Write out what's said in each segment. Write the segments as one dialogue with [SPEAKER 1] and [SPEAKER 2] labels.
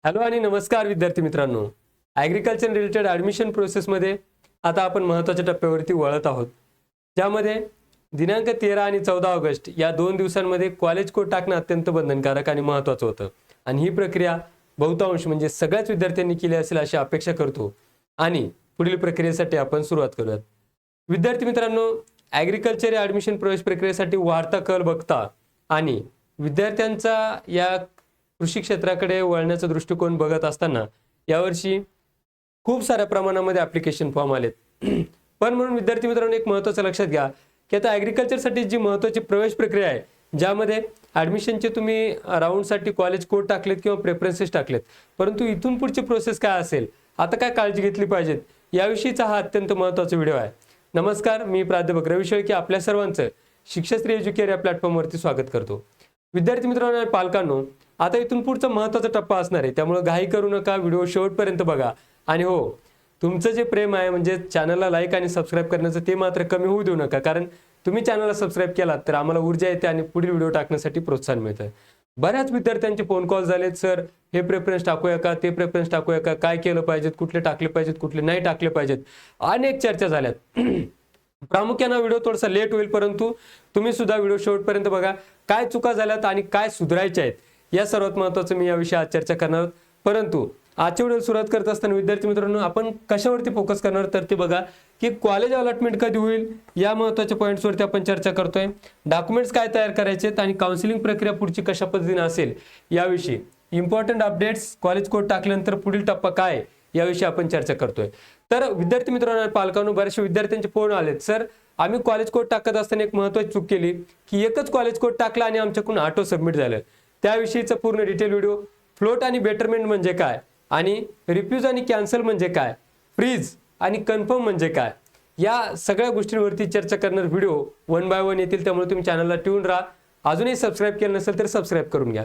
[SPEAKER 1] Hello आणि नमस्कार विद्यार्थी मित्रांनो. ॲग्रिकल्चर रिलेटेड ॲडमिशन प्रोसेसमध्ये आता आपण महत्त्वाच्या टप्प्यावरती वळत आहोत, ज्यामध्ये दिनांक 13 आणि 14 ऑगस्ट या 2 दिवसांमध्ये कॉलेज कोड टाकणं अत्यंत बंधनकारक आणि महत्त्वाचं होतं. आणि ही प्रक्रिया बहुतांश म्हणजे सगळ्याच विद्यार्थ्यांनी केली असेल अशी अपेक्षा करतो. आणि पुढील प्रक्रियेसाठी आपण सुरुवात करूयात. विद्यार्थी मित्रांनो, ॲग्रिकल्चर या ॲडमिशन प्रवेश प्रक्रियेसाठी वाढता कल बघता आणि विद्यार्थ्यांचा या कृषी क्षेत्राकडे वळण्याचा दृष्टिकोन बघत असताना यावर्षी खूप साऱ्या प्रमाणामध्ये ॲप्लिकेशन फॉर्म आलेत. पण म्हणून विद्यार्थी मित्रांनो, एक महत्त्वाचं लक्षात घ्या की आता ॲग्रिकल्चरसाठी जी महत्त्वाची प्रवेश प्रक्रिया आहे, ज्यामध्ये ॲडमिशनचे तुम्ही राऊंडसाठी कॉलेज कोड टाकलेत किंवा प्रेफरन्सेस टाकलेत, परंतु इथून पुढची प्रोसेस काय असेल, आता काय काळजी घेतली पाहिजेत, याविषयीचा हा अत्यंत महत्त्वाचा व्हिडिओ आहे. नमस्कार, मी प्राध्यापक रवी शेळके आपल्या सर्वांचं शिक्षाश्री एज्युकेअर या प्लॅटफॉर्मवरती स्वागत करतो. विद्यार्थी मित्रांनो आणि पालकांनो, आता इथून पुढचा महत्त्वाचा टप्पा असणार आहे, त्यामुळे घाई करू नका, व्हिडिओ शेवटपर्यंत बघा. आणि हो, तुमचं जे प्रेम आहे म्हणजे चॅनलला लाईक आणि सबस्क्राईब करण्याचं, ते मात्र कमी होऊ देऊ नका, कारण तुम्ही चॅनलला सबस्क्राईब केलात तर आम्हाला ऊर्जा येते आणि पुढील व्हिडिओ टाकण्यासाठी प्रोत्साहन मिळतं. बऱ्याच विद्यार्थ्यांचे फोन कॉल झालेत, सर हे प्रेफरन्स टाकूया का, ते प्रेफरन्स टाकूया का, काय केलं पाहिजेत, कुठले टाकले पाहिजेत, कुठले नाही टाकले पाहिजेत, अनेक चर्चा झाल्यात. प्रामुख्याने व्हिडिओ थोडासा लेट होईल, परंतु तुम्ही सुद्धा व्हिडिओ शेवटपर्यंत बघा. काय चुका झाल्यात आणि काय सुधारायच्या आहेत, या सर्वात महत्त्वाचं मी याविषयी आज चर्चा करणार आहोत. परंतु आजच्या व्हिडिओ सुरुवात करत असताना विद्यार्थी मित्रांनो, आपण कशावरती फोकस करणार तर ते बघा की कॉलेज अलॉटमेंट कधी होईल, या महत्त्वाच्या पॉईंट्सवरती आपण चर्चा करतोय. डॉक्युमेंट्स काय तयार करायचे आणि काउन्सिलिंग प्रक्रिया पुढची कशा पद्धतीने असेल याविषयी, इम्पॉर्टंट अपडेट्स, कॉलेज कोड टाकल्यानंतर पुढील टप्पा काय याविषयी आपण चर्चा करतोय. तर विद्यार्थी मित्रांनो आणि पालकांनो, बरेचसे विद्यार्थ्यांचे फोन आलेत, सर आम्ही कॉलेज कोड टाकत असताना एक महत्त्वाची चूक केली की एकच कॉलेज कोड टाकला आणि आमच्याकडून ऑटो सबमिट झालं. त्याविषयीचा पूर्ण डिटेल व्हिडिओ, फ्लोट आणि बेटरमेंट म्हणजे काय, आणि रिफ्यूज आणि कॅन्सल म्हणजे काय, फ्रीज आणि कन्फर्म म्हणजे काय, या सगळ्या गोष्टींवरती चर्चा करणार व्हिडिओ 1 बाय 1 येतील. त्यामुळे तुम्ही चॅनलला ट्यून राहा. अजूनही सबस्क्राईब केलं नसेल तर सबस्क्राईब करून घ्या.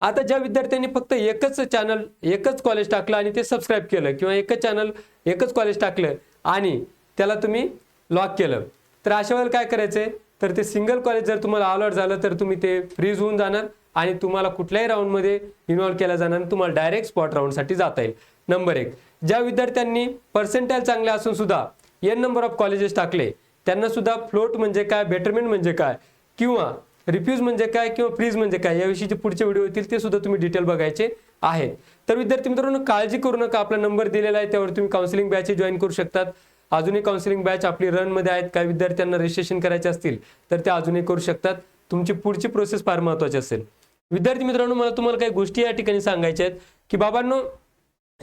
[SPEAKER 1] आता ज्या विद्यार्थ्यांनी फक्त एकच चॅनल, एकच कॉलेज टाकलं आणि ते सबस्क्राईब केलं, किंवा एकच चॅनल एकच कॉलेज टाकलं आणि त्याला तुम्ही लॉक केलं, तर अशा वेळेला काय करायचंय, तर ते सिंगल कॉलेज जर तुम्हाला अलॉट झालं तर तुम्ही ते फ्रीज होऊन जाणार आणि तुम्हाला कुठल्याही राऊंडमध्ये इन्व्हॉल्व केला जाणार, तुम्हाला डायरेक्ट स्पॉट राऊंडसाठी जाता येईल. नंबर 1, ज्या विद्यार्थ्यांनी पर्सेंटाईल चांगले असून सुद्धा एन नंबर ऑफ कॉलेजेस टाकले, त्यांना सुद्धा फ्लोट म्हणजे काय, बेटरमेंट म्हणजे काय, किंवा रिफ्यूज म्हणजे काय, किंवा फ्रीज म्हणजे काय, याविषयीचे पुढचे व्हिडिओ येतील, ते सुद्धा तुम्ही डिटेल बघायचे आहेत. तर विद्यार्थी मित्रांनो, काळजी करू नका, आपला नंबर दिलेला आहे, त्यावर तुम्ही काउन्सिलिंग बॅच जॉईन करू शकतात. अजूनही काउन्सिलिंग बॅच आपली रनमध्ये आहेत. काही विद्यार्थ्यांना रजिस्ट्रेशन करायचे असतील तर ते अजूनही करू शकतात. तुमची पुढची प्रोसेस फार महत्त्वाची असेल. विद्यार्थी मित्रांनो, मला तुम्हाला काही गोष्टी या ठिकाणी सांगायच्या आहेत की बाबांनो,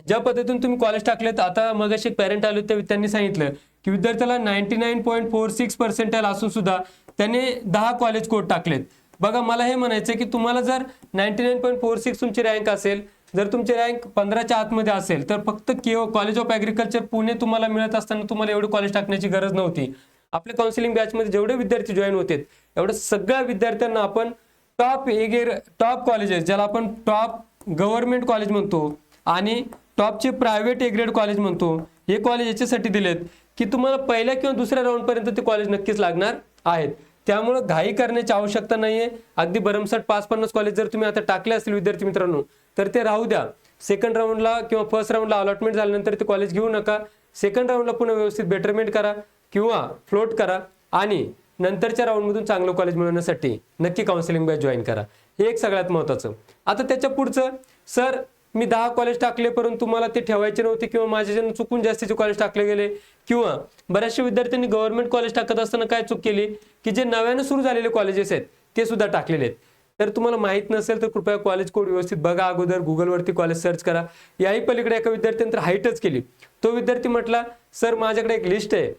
[SPEAKER 1] ज्या पद्धतीने तुम्ही कॉलेज टाकलेत, आता मगाशी एक पॅरेंट आले होते, त्यांनी सांगितलं की विद्यार्थ्याला 99.46% असून सुद्धा त्याने 10 कॉलेज कोड टाकलेत. बघा, मला हे म्हणायचं की तुम्हाला जर 99.46 तुमची रँक असेल, जर तुमची रँक 15च्या आतमध्ये असेल, तर फक्त कॉलेज ऑफ ॲग्रिकल्चर पुणे तुम्हाला मिळत असताना तुम्हाला एवढे कॉलेज टाकण्याची गरज नव्हती. आपल्या काउन्सिलिंग बॅचमध्ये जेवढे विद्यार्थी जॉईन होते, एवढ्या सगळ्या विद्यार्थ्यांना आपण टॉप कॉलेजेस, ज्याला आपण टॉप गव्हर्नमेंट कॉलेज म्हणतो आणि टॉपचे प्रायव्हेट ए ग्रेड कॉलेज म्हणतो, हे कॉलेज याच्यासाठी दिलेत की तुम्हाला पहिल्या किंवा दुसऱ्या राऊंडपर्यंत ते कॉलेज नक्कीच लागणार आहेत. त्यामुळे घाई करण्याची आवश्यकता नाहीये. अगदी भरमसाठ 5-50 कॉलेज जर तुम्ही आता टाकले असतील विद्यार्थी मित्रांनो, तर ते राहू द्या. सेकंड राऊंडला किंवा फर्स्ट राऊंडला अलॉटमेंट झाल्यानंतर ते कॉलेज घेऊ नका. सेकंड राऊंडला पुन्हा व्यवस्थित बेटरमेंट करा किंवा फ्लोट करा आणि नंतरच्या राऊंडमधून चांगलं कॉलेज मिळवण्यासाठी नक्की काउन्सिलिंग बॅच जॉईन करा. हे एक सगळ्यात महत्त्वाचं. आता त्याच्या पुढचं, सर मी 10 कॉलेज टाकले परंतु मला ते ठेवायचे नव्हते, किंवा माझ्याच्यानं चुकून जास्तीचे कॉलेज टाकले गेले, किंवा बऱ्याचशा विद्यार्थ्यांनी गव्हर्नमेंट कॉलेज टाकत असताना काय चूक केली की जे नव्यानं सुरू झालेले कॉलेजेस आहेत ते सुद्धा टाकलेले आहेत. तर तुम्हाला माहीत नसेल तर कृपया कॉलेज कोड व्यवस्थित बघा अगोदर, गुगलवरती कॉलेज सर्च करा. याही पलीकडे एका विद्यार्थ्याने तर हाईटच केली. तो विद्यार्थी म्हटला, सर माझ्याकडे एक लिस्ट आहे,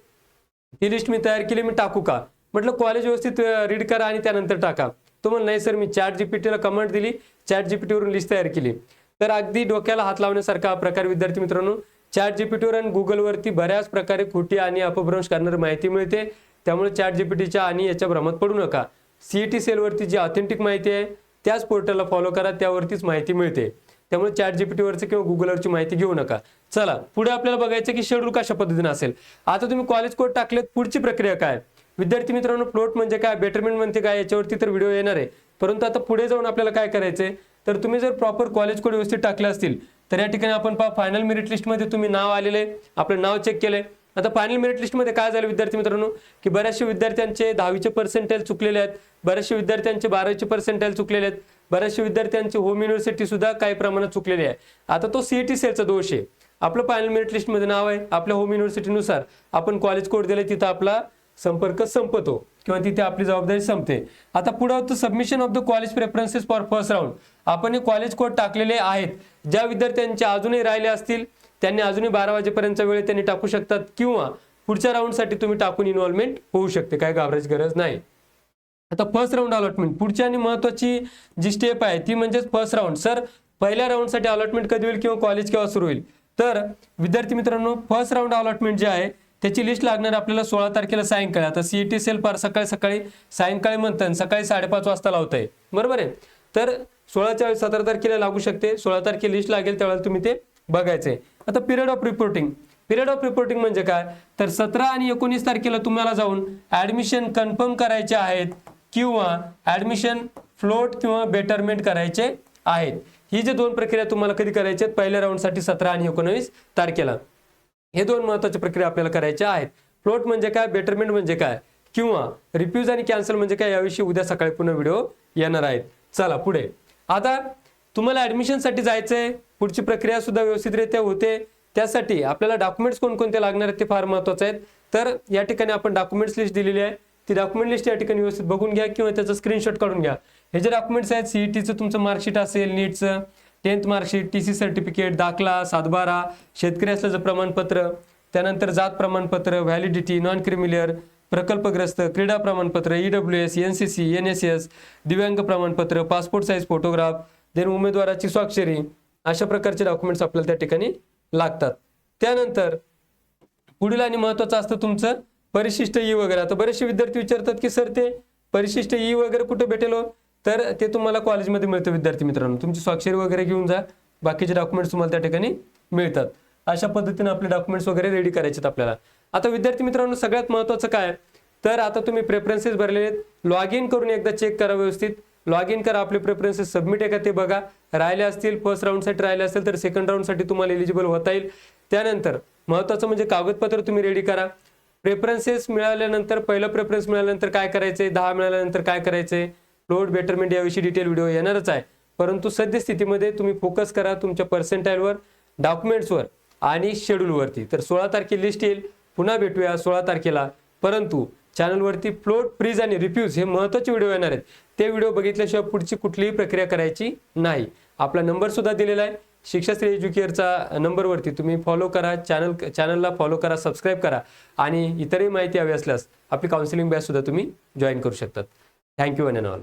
[SPEAKER 1] ती लिस्ट मी तयार केली, मी टाकू का? म्हटलं कॉलेज व्यवस्थित रीड करा आणि त्यानंतर टाका. तो म्हणला, नाही सर, मी चॅट जीपीटीला कमांड दिली, चॅट जीपीटीवरून लिस्ट तयार केली. तर अगदी डोक्याला हात लावण्यासारखा हा प्रकार विद्यार्थी मित्रांनो. चॅट जीपीटीवर आणि गुगलवरती बऱ्याच प्रकारे खोटी आणि अपभ्रंश करणारी माहिती मिळते. त्यामुळे चॅट जीपीटीच्या आणि याच्या भ्रमात पडू नका. सीईटी सेलवरती जी ऑथेंटिक माहिती आहे त्याच पोर्टलला फॉलो करा, त्यावरतीच माहिती मिळते. त्यामुळे चॅट जीपीटीवरची किंवा गुगलवरची माहिती घेऊ नका. चला पुढे आपल्याला बघायचं की शेड्यूल कशा पद्धतीने असेल. आता तुम्ही कॉलेज कोड टाकलेत, पुढची प्रक्रिया काय विद्यार्थी मित्रांनो, फ्लोट म्हणजे काय, बेटरमेंट म्हणजे काय, याच्यावरती तर व्हिडिओ येणार आहे. परंतु आता पुढे जाऊन आपल्याला काय करायचंय, तर तुम्ही जर प्रॉपर कॉलेज कोड व्यवस्थित टाकले असतील तर या ठिकाणी आपण पहा फायनल मेरिट लिस्टमध्ये तुम्ही नाव आलेलं आहे, आपलं नाव चेक केलंय. आता फायनल मेरिट लिस्टमध्ये काय झालं विद्यार्थी मित्रांनो, की बऱ्याचशा विद्यार्थ्यांचे 10वीचे पर्सेंटेज चुकलेले आहेत, बऱ्याचशा विद्यार्थ्यांचे 12वीचे पर्सेंटेज चुकलेले आहेत, बऱ्याचशा विद्यार्थ्यांचे होम युनिव्हर्सिटी सुद्धा काही प्रमाणात चुकलेली आहे. आता तो सीईटी सेलचा दोष आहे. आपलं फायनल मेरिट लिस्टमध्ये नाव आहे, आपल्या होम युनिव्हर्सिटीनुसार आपण कॉलेज कोड दिले, तिथं आपला संपर्क संपतो किंवा तिथे आपली जबाबदारी संपते. आता पुढे होतं submission of the college preferences for first round. आपण हे कॉलेज कोड टाकलेले आहेत. ज्या विद्यार्थ्यांचे अजूनही राहिले असतील त्यांनी अजूनही 12 वाजेपर्यंतचा वेळ त्यांनी टाकू शकतात किंवा पुढच्या राऊंडसाठी तुम्ही टाकून इन्व्हॉल्वमेंट होऊ शकते, काय घाबरायची गरज नाही. आता फर्स्ट राऊंड अलॉटमेंट पुढची आणि महत्त्वाची जी स्टेप आहे ती म्हणजे फर्स्ट राऊंड. सर पहिल्या राऊंडसाठी अलॉटमेंट कधी होईल किंवा कॉलेज केव्हा सुरू होईल? तर विद्यार्थी मित्रांनो फर्स्ट राऊंड अलॉटमेंट जे आहे त्याची लिस्ट लागणार आपल्याला 16 तारखेला सायंकाळी. आता सीईटी सेल फार सकाळी सायंकाळी म्हणतात, सकाळी 5:30 वाजता लावत आहे, बरोबर आहे. तर 17 तारखेला लागू शकते, 16 तारखेला लिस्ट लागेल त्यावेळेला तुम्ही ते बघायचंय. आता पिरियड ऑफ रिपोर्टिंग म्हणजे काय, तर 17 आणि 19 तारखेला तुम्हाला जाऊन ऍडमिशन कन्फर्म करायचे आहेत किंवा ऍडमिशन फ्लोट किंवा बेटरमेंट करायचे आहेत. ही जे दोन प्रक्रिया तुम्हाला कधी करायच्या आहेत, पहिल्या राऊंडसाठी 17 आणि 19 तारखेला. हे दोन महत्त्वाच्या प्रक्रिया आपल्याला करायच्या आहेत. फ्लोट म्हणजे काय, बेटरमेंट म्हणजे काय किंवा रिफ्यूज आणि कॅन्सल म्हणजे काय, याविषयी उद्या सकाळी पुन्हा व्हिडिओ येणार आहेत. चला पुढे. आता तुम्हाला ऍडमिशनसाठी जायचंय, पुढची प्रक्रिया सुद्धा व्यवस्थितरित्या होते. त्यासाठी आपल्याला डॉक्युमेंट्स कोणकोणते लागणार आहेत ते फार महत्त्वाचे आहेत. तर या ठिकाणी आपण डॉक्युमेंट्स लिस्ट दिलेली आहे, ती डॉक्युमेंट लिस्ट या ठिकाणी व्यवस्थित बघून घ्या किंवा त्याचं स्क्रीनशॉट काढून घ्या. हे जे डॉक्युमेंट्स आहेत, सीईटीचं तुमचं मार्कशीट असेल, नीटचं 10th मार्कशीट, टीसी सर्टिफिकेट, दाखला, 7/12, शेतकरी असल्याचं प्रमाणपत्र, त्यानंतर जात प्रमाणपत्र, व्हॅलिडिटी, नॉन क्रिमिलियर, प्रकल्पग्रस्त, क्रीडा प्रमाणपत्र, EWS, NCC, NSS, दिव्यांग प्रमाणपत्र, पासपोर्ट साईज फोटोग्राफ, देन उमेदवाराची स्वाक्षरी, अशा प्रकारचे डॉक्युमेंट्स आपल्याला त्या ठिकाणी लागतात. त्यानंतर पुढील आणि महत्त्वाचं असतं तुमचं परिशिष्ट ई वगैरे. आता बरेचसे विद्यार्थी विचारतात की सर ते परिशिष्ट ई वगैरे कुठे भेटेल हो? तर ते तुम्हाला कॉलेजमध्ये मिळतं विद्यार्थी मित्रांनो. तुमची स्वाक्षरी वगैरे घेऊन जा, बाकीचे डॉक्युमेंट्स तुम्हाला त्या ठिकाणी मिळतात. अशा पद्धतीने आपले डॉक्युमेंट्स वगैरे रेडी करायचे आपल्याला. आता विद्यार्थी मित्रांनो सगळ्यात महत्त्वाचं काय, तर आता तुम्ही प्रेफरन्सेस भरलेले आहेत, लॉग इन करून एकदा चेक करा व्यवस्थित. लॉग इन करा, आपले प्रेफरन्सेस सबमिट आहे का ते बघा. राहिले असतील फर्स्ट राऊंडसाठी राहिले असतील तर सेकंड राऊंडसाठी तुम्हाला एलिजिबल होता येईल. त्यानंतर महत्त्वाचं म्हणजे कागदपत्र तुम्ही रेडी करा. प्रेफरन्सेस मिळाल्यानंतर, पहिलं प्रेफरन्स मिळाल्यानंतर काय करायचंय, 10 मिळाल्यानंतर काय करायचंय, फ्लोट बेटरमेंट याविषयी डिटेल व्हिडिओ येणारच आहे. परंतु सद्यस्थितीमध्ये तुम्ही फोकस करा तुमच्या पर्सेंटाईलवर, डॉक्युमेंट्सवर आणि शेड्यूलवरती. तर 16 तारखेला लिस्ट येईल, पुन्हा भेटूया 16 तारखेला. परंतु चॅनलवरती फ्लोट, फ्रीज आणि रिफ्यूज हे महत्त्वाचे व्हिडिओ येणार आहेत. ते व्हिडिओ बघितल्याशिवाय पुढची कुठलीही प्रक्रिया करायची नाही. आपला नंबर सुद्धा दिलेला आहे, शिक्षाश्री एज्युकेअरचा नंबरवरती तुम्ही फॉलो करा, चॅनलला फॉलो करा, सबस्क्राईब करा आणि इतरही माहिती हवी असल्यास आपली काउन्सिलिंग बॅच सुद्धा तुम्ही जॉईन करू शकतात. Thank you one and all.